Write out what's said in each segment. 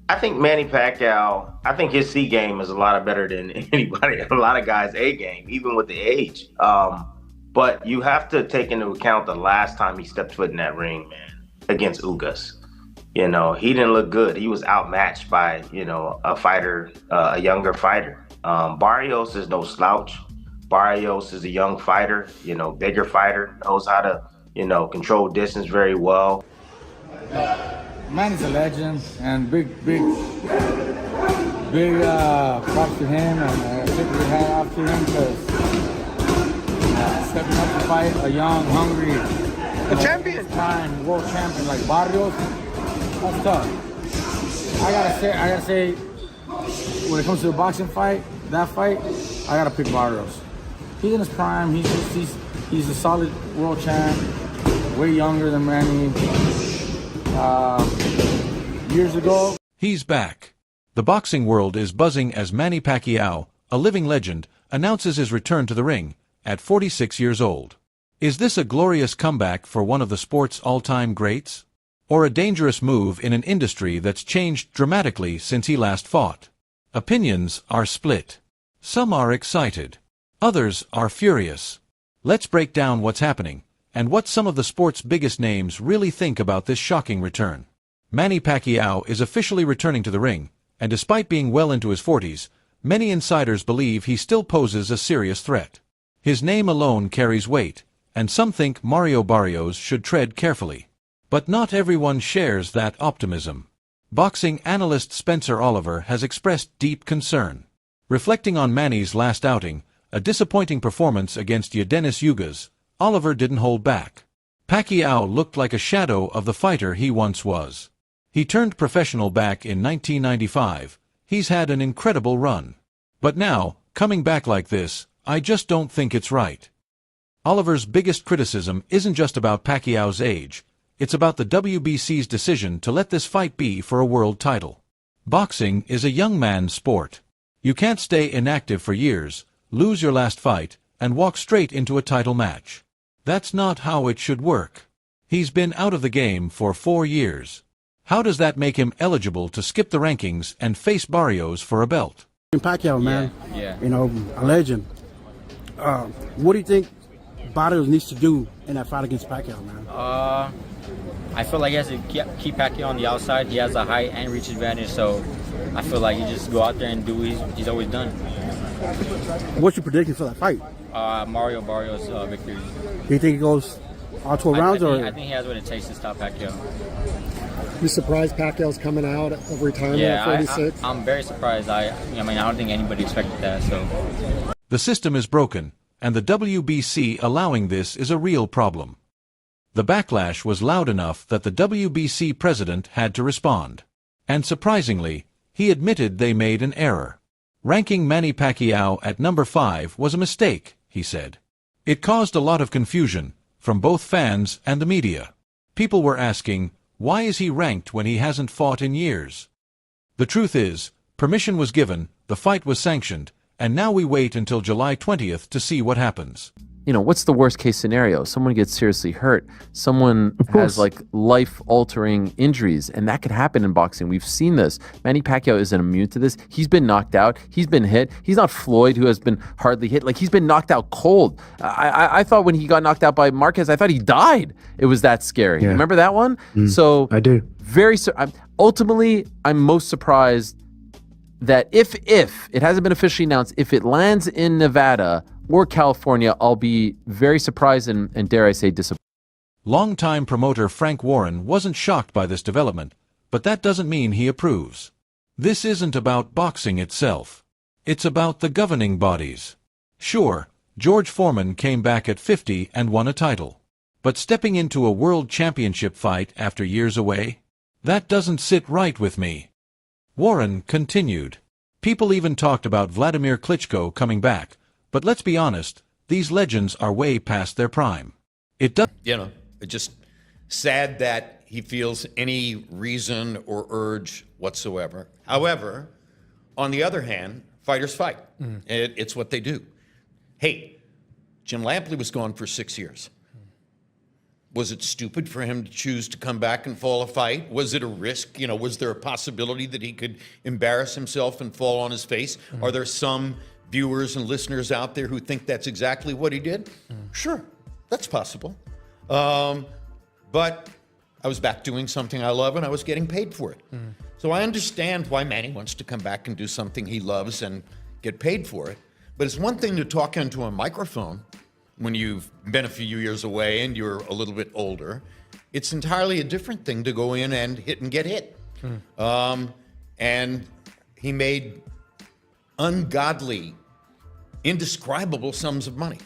I think Manny Pacquiao, I think his C game is a lot better than anybody, a lot of guys' A game, even with the age. But you have to take into account the last time he stepped foot in that ring, man, against Ugas. He didn't look good. He was outmatched by, a fighter, a younger fighter. Barrios is no slouch. Barrios is a young fighter, bigger fighter, knows how to, control distance very well. Man is a legend, and big props to him, and tip your hat off to him because stepping up to fight a young, hungry, prime world champion like Barrios, that's tough. I gotta say, when it comes to a boxing fight, that fight, I gotta pick Barrios. He's in his prime. He's a solid world champ, way younger than Manny. Years ago. He's back. The boxing world is buzzing as Manny Pacquiao, a living legend, announces his return to the ring at 46 years old. Is this a glorious comeback for one of the sport's all-time greats? Or a dangerous move in an industry that's changed dramatically since he last fought? Opinions are split. Some are excited. Others are furious. Let's break down what's happening and what some of the sport's biggest names really think about this shocking return. Manny Pacquiao is officially returning to the ring, and despite being well into his 40s, many insiders believe he still poses a serious threat. His name alone carries weight, and some think Mario Barrios should tread carefully. But not everyone shares that optimism. Boxing analyst Spencer Oliver has expressed deep concern. Reflecting on Manny's last outing, a disappointing performance against Dennis Ugas, Oliver didn't hold back. Pacquiao looked like a shadow of the fighter he once was. He turned professional back in 1995. He's had an incredible run. But now, coming back like this, I just don't think it's right. Oliver's biggest criticism isn't just about Pacquiao's age. It's about the WBC's decision to let this fight be for a world title. Boxing is a young man's sport. You can't stay inactive for years, lose your last fight, and walk straight into a title match. That's not how it should work. He's been out of the game for 4 years. How does that make him eligible to skip the rankings and face Barrios for a belt? Pacquiao, man, Yeah. a legend. What do you think Barrios needs to do in that fight against Pacquiao, man? I feel like he has to keep Pacquiao on the outside. He has a height and reach advantage, so I feel like he just go out there and do what he's always done. What's your prediction for that fight? Mario Barrios victory. Do you think it goes all 12 rounds? I think he has what it takes to stop Pacquiao. You surprised Pacquiao's coming out of retirement at 46? I'm very surprised. I don't think anybody expected that. So The system is broken, and the WBC allowing this is a real problem. The backlash was loud enough that the WBC president had to respond. And surprisingly, he admitted they made an error. Ranking Manny Pacquiao at number 5 was a mistake, he said. It caused a lot of confusion, from both fans and the media. People were asking, why is he ranked when he hasn't fought in years? The truth is, permission was given, the fight was sanctioned, and now we wait until July 20th to see what happens. What's the worst case scenario? Someone gets seriously hurt. Someone has life-altering injuries, and that could happen in boxing. We've seen this. Manny Pacquiao isn't immune to this. He's been knocked out. He's been hit. He's not Floyd, who has been hardly hit. He's been knocked out cold. I thought when he got knocked out by Marquez, I thought he died. It was that scary. Yeah. Remember that one? So I do. Ultimately, I'm most surprised that if it hasn't been officially announced, if it lands in Nevada or California, I'll be very surprised and dare I say disappointed. Longtime promoter Frank Warren wasn't shocked by this development, but that doesn't mean he approves. This isn't about boxing itself. It's about the governing bodies. Sure, George Foreman came back at 50 and won a title. But stepping into a world championship fight after years away? That doesn't sit right with me. Warren continued. People even talked about Vladimir Klitschko coming back, but let's be honest, these legends are way past their prime. It's just sad that he feels any reason or urge whatsoever. However, on the other hand, fighters fight. It's what they do. Hey, Jim Lampley was gone for 6 years. Was it stupid for him to choose to come back and fall a fight? Was it a risk? You know, was there a possibility that he could embarrass himself and fall on his face? Are there some viewers and listeners out there who think that's exactly what he did? Sure, that's possible. But I was back doing something I love and I was getting paid for it. So I understand why Manny wants to come back and do something he loves and get paid for it. But it's one thing to talk into a microphone when you've been a few years away and you're a little bit older. It's entirely a different thing to go in and hit and get hit. And he made ungodly, indescribable sums of money.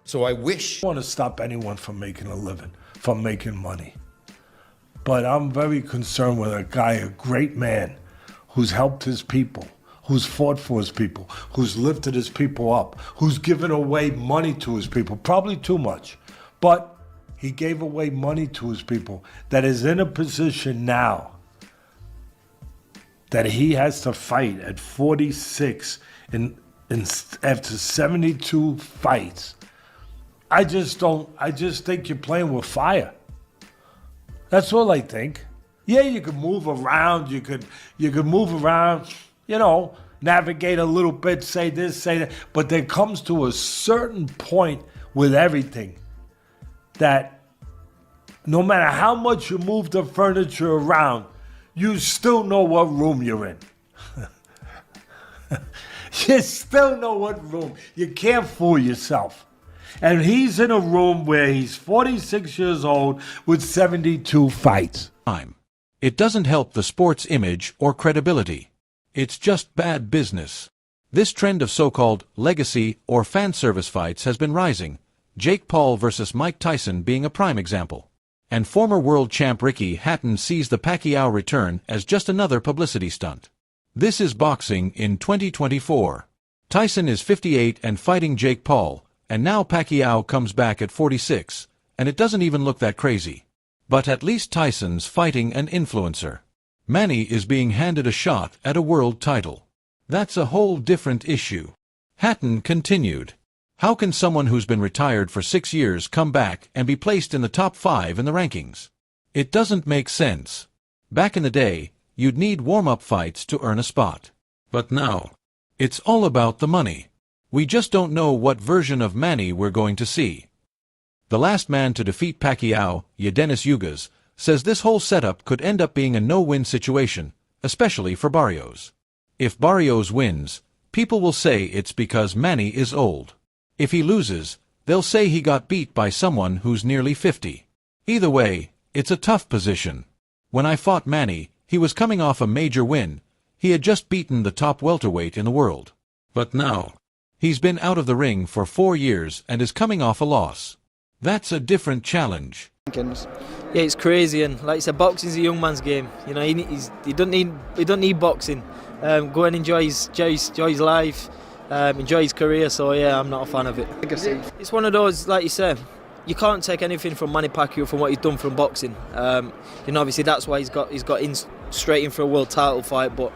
So I wish. I don't want to stop anyone from making a living, from making money. But I'm very concerned with a guy, a great man, who's helped his people, who's fought for his people, who's lifted his people up, who's given away money to his people, probably too much. But he gave away money to his people that is in a position now that he has to fight at 46 after 72 fights. I just think you're playing with fire. That's all I think. Yeah, you could move around, you could move around, you know, navigate a little bit, say this, say that, but there comes to a certain point with everything that no matter how much you move the furniture around, you still know what room you're in. You still know what room. You can't fool yourself. And he's in a room where he's 46 years old with 72 fights. It doesn't help the sport's image or credibility. It's just bad business. This trend of so-called legacy or fan service fights has been rising, Jake Paul versus Mike Tyson being a prime example. And former world champ Ricky Hatton sees the Pacquiao return as just another publicity stunt. This is boxing in 2024. Tyson is 58 and fighting Jake Paul, and now Pacquiao comes back at 46, and it doesn't even look that crazy. But at least Tyson's fighting an influencer. Manny is being handed a shot at a world title. That's a whole different issue. Hatton continued. How can someone who's been retired for 6 years come back and be placed in the top 5 in the rankings? It doesn't make sense. Back in the day, you'd need warm-up fights to earn a spot. But now, it's all about the money. We just don't know what version of Manny we're going to see. The last man to defeat Pacquiao, Yadenis Yugas, says this whole setup could end up being a no-win situation, especially for Barrios. If Barrios wins, people will say it's because Manny is old. If he loses, they'll say he got beat by someone who's nearly 50. Either way, it's a tough position. When I fought Manny, he was coming off a major win. He had just beaten the top welterweight in the world. But now, he's been out of the ring for 4 years and is coming off a loss. That's a different challenge. Yeah, it's crazy, and like you said, boxing's a young man's game. You know, he don't need boxing. Go and enjoy his life, enjoy his career. So yeah, I'm not a fan of it. It's one of those, like you said, you can't take anything from Manny Pacquiao from what he's done from boxing. You know, obviously that's why he's got in straight in for a world title fight. But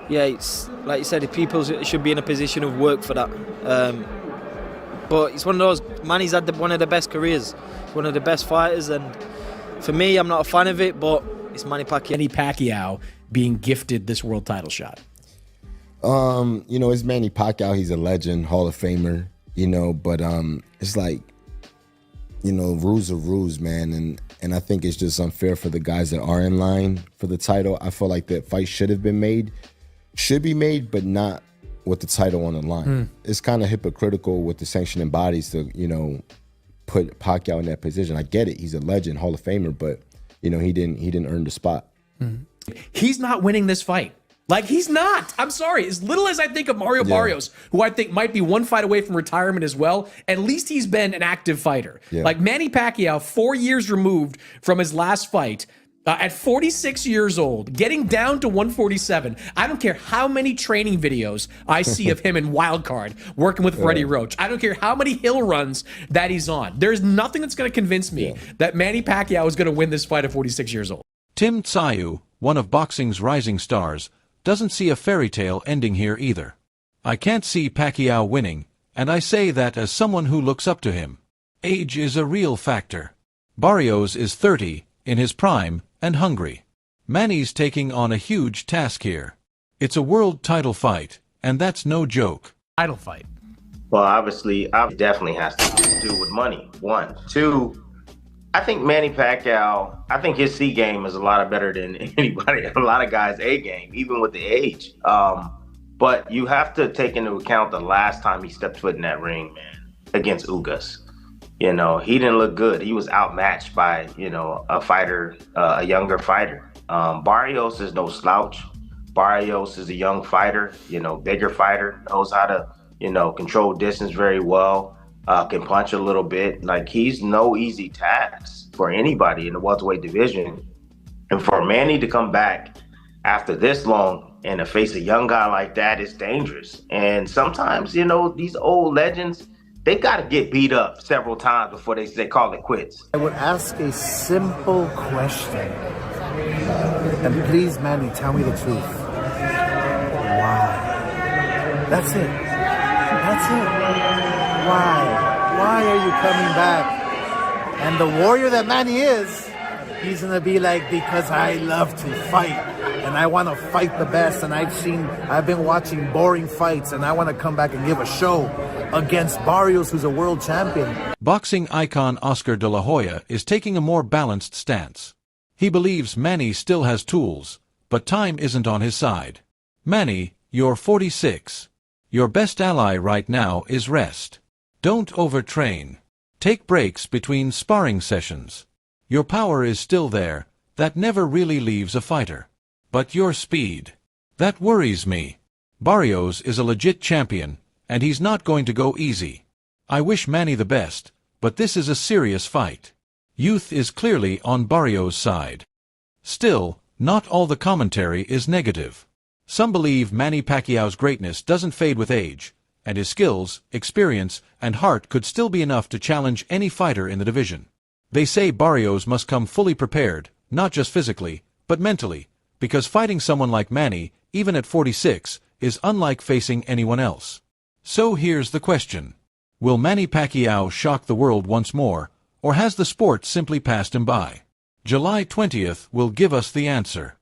yeah, it's like you said, people should be in a position of work for that. But it's one of those. Manny's had one of the best careers, one of the best fighters, and for me, I'm not a fan of it. But it's Manny Pacquiao. Manny Pacquiao being gifted this world title shot. You know, it's Manny Pacquiao. He's a legend, Hall of Famer. You know, but it's like, you know, rules are rules, man, and I think it's just unfair for the guys that are in line for the title. I feel like that fight should be made, but not with the title on the line. It's kind of hypocritical with the sanctioning bodies to, you know, put Pacquiao in that position. I get it; he's a legend, Hall of Famer, but you know, he didn't earn the spot. He's not winning this fight. Like, he's not. I'm sorry. As little as I think of Mario Barrios, who I think might be one fight away from retirement as well, at least he's been an active fighter. Like Manny Pacquiao, 4 years removed from his last fight, at 46 years old, getting down to 147. I don't care how many training videos I see of him in Wildcard working with Freddie Roach. I don't care how many hill runs that he's on. There's nothing that's going to convince me that Manny Pacquiao is going to win this fight at 46 years old. Tim Tszyu, one of boxing's rising stars, doesn't see a fairy tale ending here either. I can't see Pacquiao winning, and I say that as someone who looks up to him. Age is a real factor. Barrios is 30, in his prime, and hungry. Manny's taking on a huge task here. It's a world title fight, and that's no joke. Title fight. Well, obviously, it definitely has to do with money. One. Two, I think Manny Pacquiao, I think his C game is a lot better than anybody, a lot of guys' A game, even with the age. But you have to take into account the last time he stepped foot in that ring, man, against Ugas. You know, he didn't look good. He was outmatched by, you know, a fighter, a younger fighter. Barrios is no slouch. Barrios is a young fighter, you know, bigger fighter, knows how to, you know, control distance very well, can punch a little bit. Like, he's no easy task for anybody in the welterweight division. And for Manny to come back after this long and to face a young guy like that is dangerous. And sometimes, you know, these old legends, they got to get beat up several times before they call it quits. I would ask a simple question. And please, Manny, tell me the truth. Why? That's it. That's it. Why? Why are you coming back? And the warrior that Manny is, he's going to be like, because I love to fight. And I want to fight the best. And I've been watching boring fights. And I want to come back and give a show against Barrios, who's a world champion. Boxing icon Oscar de la Hoya is taking a more balanced stance. He believes Manny still has tools, but time isn't on his side. Manny, you're 46. Your best ally right now is rest. Don't overtrain. Take breaks between sparring sessions. Your power is still there, that never really leaves a fighter. But your speed, that worries me. Barrios is a legit champion, and he's not going to go easy. I wish Manny the best, but this is a serious fight. Youth is clearly on Barrios' side. Still, not all the commentary is negative. Some believe Manny Pacquiao's greatness doesn't fade with age, and his skills, experience, and heart could still be enough to challenge any fighter in the division. They say Barrios must come fully prepared, not just physically, but mentally, because fighting someone like Manny, even at 46, is unlike facing anyone else. So here's the question. Will Manny Pacquiao shock the world once more, or has the sport simply passed him by? July 20th will give us the answer.